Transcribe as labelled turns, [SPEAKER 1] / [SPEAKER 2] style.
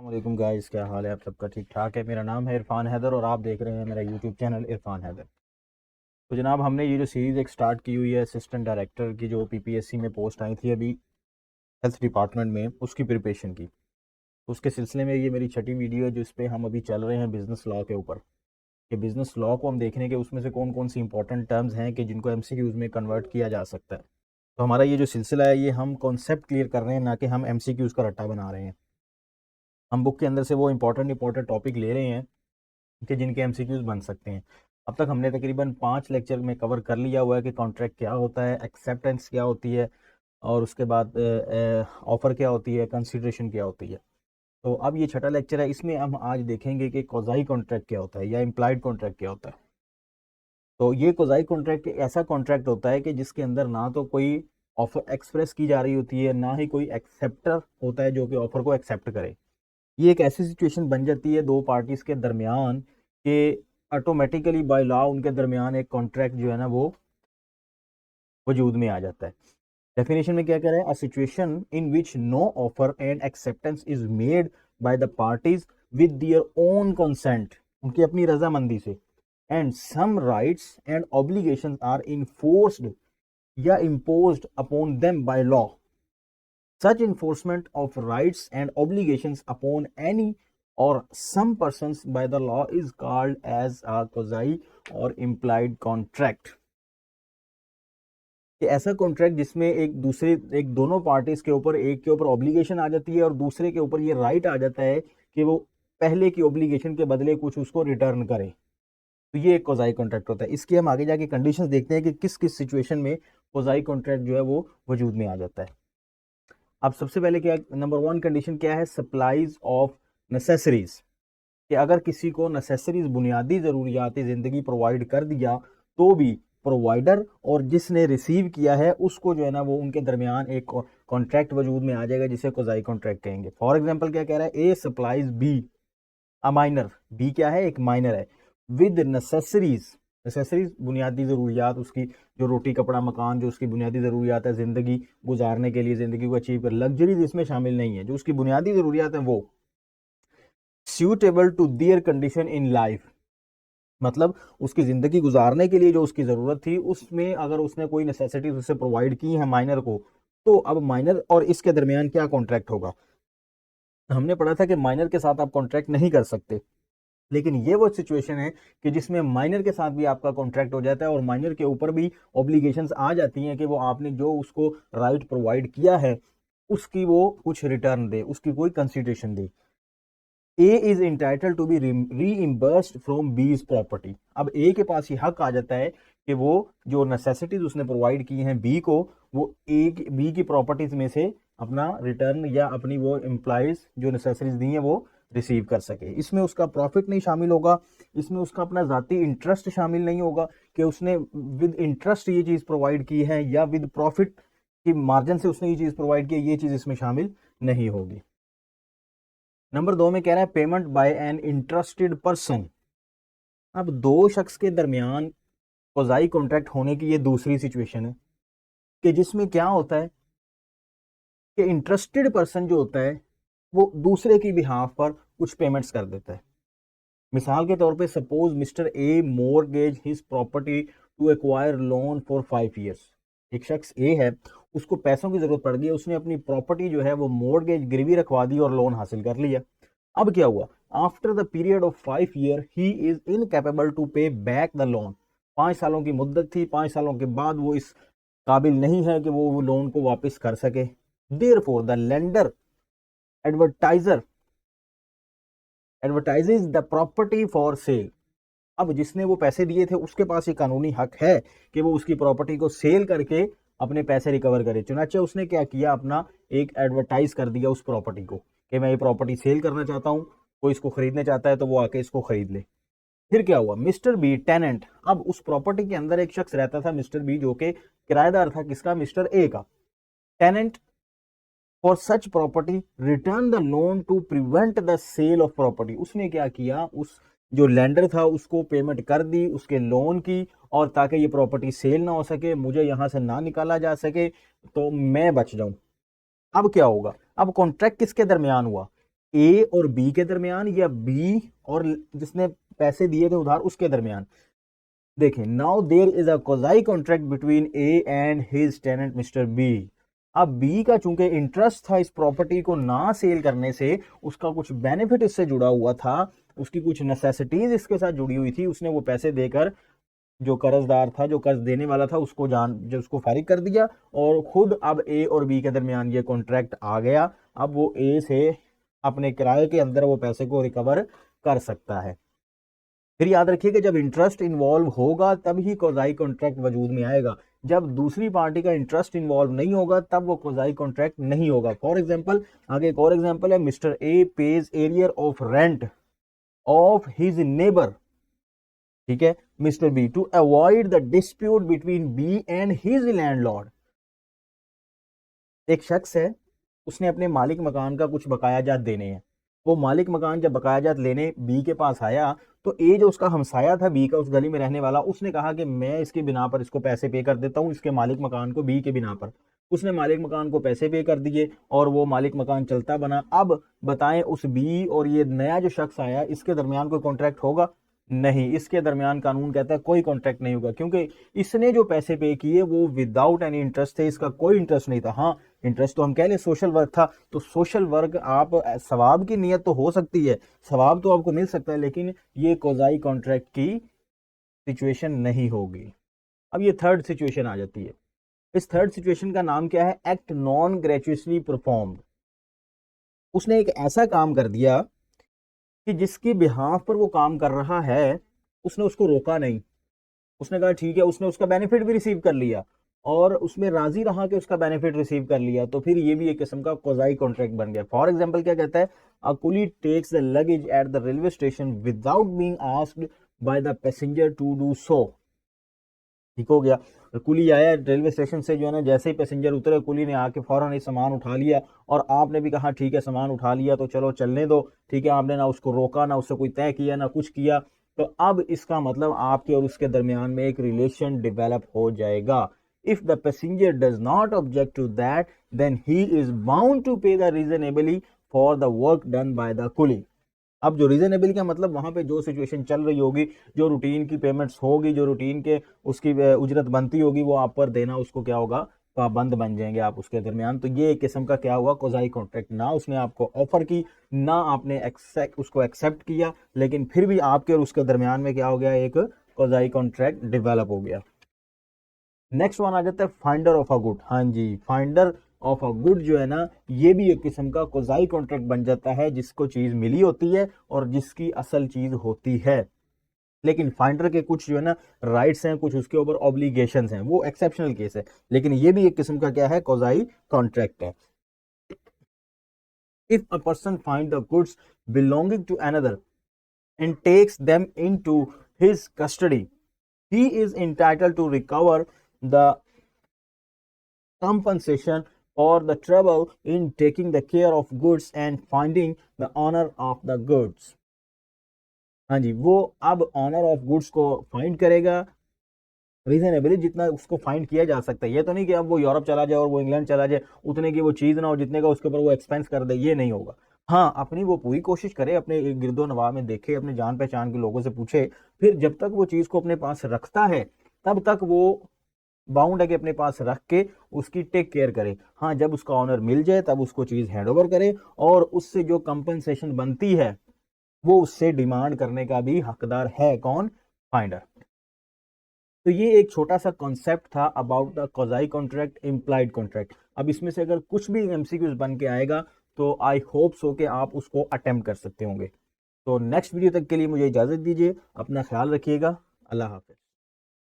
[SPEAKER 1] वालेकुम गाइस, क्या हाल है आप सबका? ठीक ठाक है। मेरा नाम है इरफान हैदर और आप देख रहे हैं मेरा यूट्यूब चैनल इरफान हैदर। तो जनाब, हमने ये जो सीरीज़ एक स्टार्ट की हुई है असिस्टेंट डायरेक्टर की, जो पीपीएससी में पोस्ट आई थी अभी हेल्थ डिपार्टमेंट में, उसकी प्रिपरेशन की। तो उसके सिलसिले में ये मेरी छठी वीडियो है जिस पे हम अभी चल रहे हैं बिज़नेस लॉ के ऊपर। कि बिज़नेस लॉ को हम देखने के उसमें से कौन कौन सी इंपॉर्टेंट टर्म्स हैं कि जिनको एमसीक्यूज़ में कन्वर्ट किया जा सकता है। तो हमारा ये जो सिलसिला है, ये हम कॉन्सेप्ट क्लियर कर रहे हैं, ना कि हम एमसीक्यूज़ का रट्टा बना रहे हैं। हम बुक के अंदर से वो इंपॉर्टेंट टॉपिक ले रहे हैं कि जिनके एमसीक्यूज बन सकते हैं। अब तक हमने तकरीबन 5 लेक्चर में कवर कर लिया हुआ है कि कॉन्ट्रैक्ट क्या होता है, एक्सेप्टेंस क्या होती है, और उसके बाद ऑफर क्या होती है, कंसिडरेशन क्या होती है। तो अब ये छठा लेक्चर है, इसमें हम आज देखेंगे कि कोज़ाई कॉन्ट्रैक्ट क्या होता है या इम्प्लाइड कॉन्ट्रैक्ट क्या होता है। तो ये कोज़ाई कॉन्ट्रैक्ट ऐसा कॉन्ट्रैक्ट होता है कि जिसके अंदर ना तो कोई ऑफर एक्सप्रेस की जा रही होती है, ना ही कोई एक्सेप्टर होता है जो कि ऑफर को एक्सेप्ट करे। ये एक ऐसी सिचुएशन बन जाती है दो पार्टीज के दरमियान कि ऑटोमेटिकली बाय लॉ उनके दरमियान एक कॉन्ट्रैक्ट जो है ना वो वजूद में आ जाता है। डेफिनेशन में क्या कह रहा है? A situation in which no offer and acceptance is made by the parties with their own consent, उनकी अपनी रजामंदी से, and some rights and obligations are enforced या imposed upon them by law. Such enforcement of rights and obligations upon any or some persons by the law is called as a quasi or implied contract। कि ऐसा contract जिसमें एक दोनों parties के ऊपर, एक के ऊपर ऑब्लिगेशन आ जाती है और दूसरे के ऊपर ये राइट आ जाता है कि वो पहले की ऑब्लिगेशन के बदले कुछ उसको रिटर्न करे। तो ये एक कोज़ाई कॉन्ट्रैक्ट होता है। इसकी हम आगे जाके कंडीशंस देखते हैं कि किस किस सिचुएशन में कोज़ाई कॉन्ट्रैक्ट जो है वो वजूद में आ जाता है। अब सबसे पहले क्या, नंबर वन कंडीशन क्या है? Supplies of necessaries. कि अगर किसी को नेसेसरीज, बुनियादी ज़रूरियात ज़िंदगी प्रोवाइड कर दिया तो भी प्रोवाइडर और जिसने रिसीव किया है उसको जो है ना वो उनके दरमियान एक कॉन्ट्रैक्ट वजूद में आ जाएगा जिसे कोज़ाई कॉन्ट्रैक्ट कहेंगे। फॉर एग्जांपल क्या कह रहा है? A supplies B a minor. B क्या है? एक माइनर है। विद नेसेसरीज, नेसेसरीज बुनियादी ज़रूरियात, उसकी जो रोटी कपड़ा मकान, जो उसकी बुनियादी ज़रूरियात है ज़िंदगी गुजारने के लिए, ज़िंदगी को अचीव कर, लग्जरीज इसमें शामिल नहीं है, जो उसकी बुनियादी ज़रूरियात है वो suitable to their condition in life। मतलब उसकी ज़िंदगी गुजारने के लिए जो उसकी ज़रूरत थी उसमें अगर उसने कोई नेसेसिटीज उसे प्रोवाइड की है माइनर को, तो अब माइनर और इसके दरमियान क्या कॉन्ट्रैक्ट होगा? हमने पढ़ा था कि माइनर के साथ आप कॉन्ट्रैक्ट नहीं कर सकते, लेकिन ये वो सिचुएशन है कि जिसमें माइनर के साथ भी आपका कॉन्ट्रैक्ट हो जाता है और माइनर के ऊपर भी ऑब्लिगेशंस आ जाती हैं कि वो आपने जो उसको राइट प्रोवाइड किया है उसकी वो कुछ रिटर्न दे, उसकी कोई कंसिडरेशन दे। A is entitled to be reimbursed from B's property. अब ए के पास ये हक आ जाता है कि वो जो नेसेसिटीज उसने प्रोवाइड की हैं बी को, वो बी की प्रॉपर्टीज में से अपना रिटर्न या अपनी वो एम्प्लॉइज जो नेसेसरीज दी हैं वो रिसीव कर सके। इसमें उसका प्रॉफिट नहीं शामिल होगा, इसमें उसका अपना जाती इंटरेस्ट शामिल नहीं होगा कि उसने विद इंटरेस्ट ये चीज़ प्रोवाइड की है या विद प्रॉफिट की मार्जिन से उसने ये चीज़ प्रोवाइड की है, ये चीज़ इसमें शामिल नहीं होगी। नंबर दो में कह रहा है payment by an interested person. अब दो शख्स के दरमियान कोज़ाई कॉन्ट्रैक्ट होने की ये दूसरी सिचुएशन है कि जिसमें क्या होता है कि इंटरेस्टेड पर्सन जो होता है वो दूसरे की बिहाफ पर कुछ पेमेंट्स कर देता है। मिसाल के तौर पे suppose mister A mortgage his property to acquire loan for 5 years. एक शख्स ए है, उसको पैसों की जरूरत पड़ गई, उसने अपनी प्रॉपर्टी जो है वो मॉर्गेज गिरवी रखवा दी और लोन हासिल कर लिया। अब क्या हुआ? After the period of 5 year he is incapable to pay back the loan. 5 सालों की मुद्दत थी, 5 सालों के बाद वो इस काबिल नहीं है कि वो लोन को वापस कर सके। Therefore the lender advertiser advertises the property for sale. अब जिसने वो पैसे दिए थे उसके पास ये कानूनी हक है कि वो उसकी प्रॉपर्टी को सेल करके अपने पैसे रिकवर करे। चुनाचे उसने क्या किया? अपना एक एडवर्टाइज कर दिया उस प्रॉपर्टी को कि मैं ये प्रॉपर्टी सेल करना चाहता हूँ, कोई इसको खरीदना चाहता है तो वो आके इसको खरीद ले। फिर क्या हुआ? मिस्टर बी टेनेंट, अब उस प्रॉपर्टी के अंदर एक शख्स रहता था मिस्टर बी, जो कि किराएदार था किसका? मिस्टर ए का। Tenant for such property return the loan to prevent the sale of property. उसने क्या किया? उस जो लेंडर था उसको पेमेंट कर दी उसके लोन की, और ताकि ये प्रॉपर्टी सेल ना हो सके, मुझे यहां से ना निकाला जा सके, तो मैं बच जाऊं। अब क्या होगा? अब कॉन्ट्रैक्ट किसके दरमियान हुआ? ए और बी के दरमियान या बी और जिसने पैसे दिए थे उधार उसके दरमियान। देखें, now there is a quasi contract between A and his tenant mister B. अब बी का चूंकि इंटरेस्ट था इस प्रॉपर्टी को ना सेल करने से, उसका कुछ बेनिफिट इससे जुड़ा हुआ था, उसकी कुछ नेसेसिटीज इसके साथ जुड़ी हुई थी, उसने वो पैसे देकर जो कर्जदार था, जो कर्ज देने वाला था, उसको जो उसको फारिग कर दिया और खुद अब ए और बी के दरमियान ये कॉन्ट्रैक्ट आ गया। अब वो ए से अपने किराए के अंदर वो पैसे को रिकवर कर सकता है। फिर याद रखिए कि जब इंटरेस्ट इन्वॉल्व होगा तब ही क्वाज़ी कॉन्ट्रैक्ट वजूद में आएगा। जब दूसरी पार्टी का इंटरेस्ट इन्वॉल्व नहीं होगा तब वो क्वाज़ी कॉन्ट्रैक्ट नहीं होगा। फॉर एग्जांपल, आगे एक और एग्जांपल है, mister A pays arrear of rent of his neighbour, ठीक है, mister B to avoid the dispute between B and his landlord. एक शख्स है, उसने अपने मालिक मकान का कुछ बकाया जात देने हैं। वो मालिक मकान जब बकाया जात लेने बी के पास आया तो ए जो उसका हमसाया था बी का, उस गली में रहने वाला, उसने कहा कि मैं इसके बिना पर इसको पैसे पे कर देता हूँ, इसके मालिक मकान को, बी के बिना पर। उसने मालिक मकान को पैसे पे कर दिए और वो मालिक मकान चलता बना। अब बताएं, उस बी और ये नया जो शख्स आया इसके दरमियान कोई कॉन्ट्रैक्ट होगा? नहीं, इसके दरमियान कानून कहता है कोई कॉन्ट्रैक्ट नहीं होगा, क्योंकि इसने जो पैसे पे किए वो विदाउट एनी इंटरेस्ट थे, इसका कोई इंटरेस्ट नहीं था। हाँ, इंटरेस्ट तो हम कह लें सोशल वर्क था, तो सोशल वर्क आप सवाब की नीयत तो हो सकती है, सवाब तो आपको मिल सकता है, लेकिन ये क्वाज़ी कॉन्ट्रैक्ट की सिचुएशन नहीं होगी। अब ये थर्ड सिचुएशन आ जाती है। इस थर्ड सिचुएशन का नाम क्या है? Act non gratuitously performed. उसने एक ऐसा काम कर दिया कि जिसकी बिहाफ पर वो काम कर रहा है उसने उसको रोका नहीं, उसने कहा ठीक है, उसने उसका बेनिफिट भी रिसीव कर लिया और उसमें राजी रहा कि उसका बेनिफिट रिसीव कर लिया, तो फिर ये भी एक किस्म का क्वाज़ी कॉन्ट्रैक्ट बन गया। फॉर एग्जांपल क्या कहता है? A coolie takes the luggage at the railway station without being asked by the passenger to do so. ठीक हो गया, कुली आया रेलवे स्टेशन से, जो है ना, जैसे ही पैसेंजर उतरे कुली ने आके फौरन ही सामान उठा लिया और आपने भी कहा ठीक है सामान उठा लिया तो चलो चलने दो, ठीक है, आपने ना उसको रोका, ना उससे कोई तय किया, ना कुछ किया। तो अब इसका मतलब आपके और उसके दरमियान में एक रिलेशन डेवलप हो जाएगा। If the passenger does not object to that then he is bound to pay the reasonably for the work done by the coolie. अब जो रीजनेबल का मतलब, वहां पे जो सिचुएशन चल रही होगी, जो रूटीन की पेमेंट्स होगी, जो रूटीन के उसकी उजरत बनती होगी, वो आप पर देना उसको क्या होगा? पाबंद बन जाएंगे आप उसके दरमियान। तो ये एक किस्म का क्या हुआ? Quasi contract. ना उसने आपको ऑफर की, ना आपने उसको एक्सेप्ट किया, लेकिन फिर भी आपके और उसके दरमियान में क्या हो गया? एक क्वाज़ी कॉन्ट्रैक्ट डेवलप हो गया। नेक्स्ट वन आ जाता है फाइंडर ऑफ अ गुड। हाँ जी, फाइंडर ऑफ अ गुड जो है ना, ये भी एक किस्म का क्वाज़ी कॉन्ट्रैक्ट बन जाता है, जिसको चीज मिली होती है और जिसकी असल चीज होती है। लेकिन फाइंडर के कुछ जो है ना राइट्स हैं, कुछ उसके ऊपर ऑब्लिगेशंस हैं, वो एक्सेप्शनल केस है, लेकिन ये भी एक किस्म का क्या है? क्वाज़ी कॉन्ट्रैक्ट है। If a person find the goods belonging to another and takes them into his custody, he is entitled to recover the compensation for the trouble in taking the care of goods and finding the owner of the goods। हाँ जी, वो अब honour of goods को find करेगा reasonably, जितना उसको find किया जा सकता है। ये तो नहीं कि अब वो यूरोप चला जाए और वो इंग्लैंड चला जाए, उतने की वो चीज ना हो जितने का उसके ऊपर वो एक्सपेंस कर दे, ये नहीं होगा। हाँ, अपनी वो पूरी कोशिश करे, अपने गिरदो नवाह में देखे, अपने जान पहचान के लोगों से पूछे, फिर जब तक वो चीज को अपने पास रखता है तब तक वो बाउंड है कि अपने पास रख के उसकी टेक केयर करे। हाँ, जब उसका ऑनर मिल जाए तब उसको चीज हैंड ओवर करे और उससे जो कंपनसेशन बनती है वो उससे डिमांड करने का भी हकदार है। कौन? फाइंडर। तो ये एक छोटा सा कॉन्सेप्ट था about the quasi contract, implied contract. अब इसमें से अगर कुछ भी एमसीक्यूज बन के आएगा तो आई होप सो कि आप उसको अटेम्प्ट कर सकते होंगे। तो नेक्स्ट वीडियो तक के लिए मुझे इजाजत दीजिए, अपना ख्याल रखिएगा, अल्लाह हाफिज।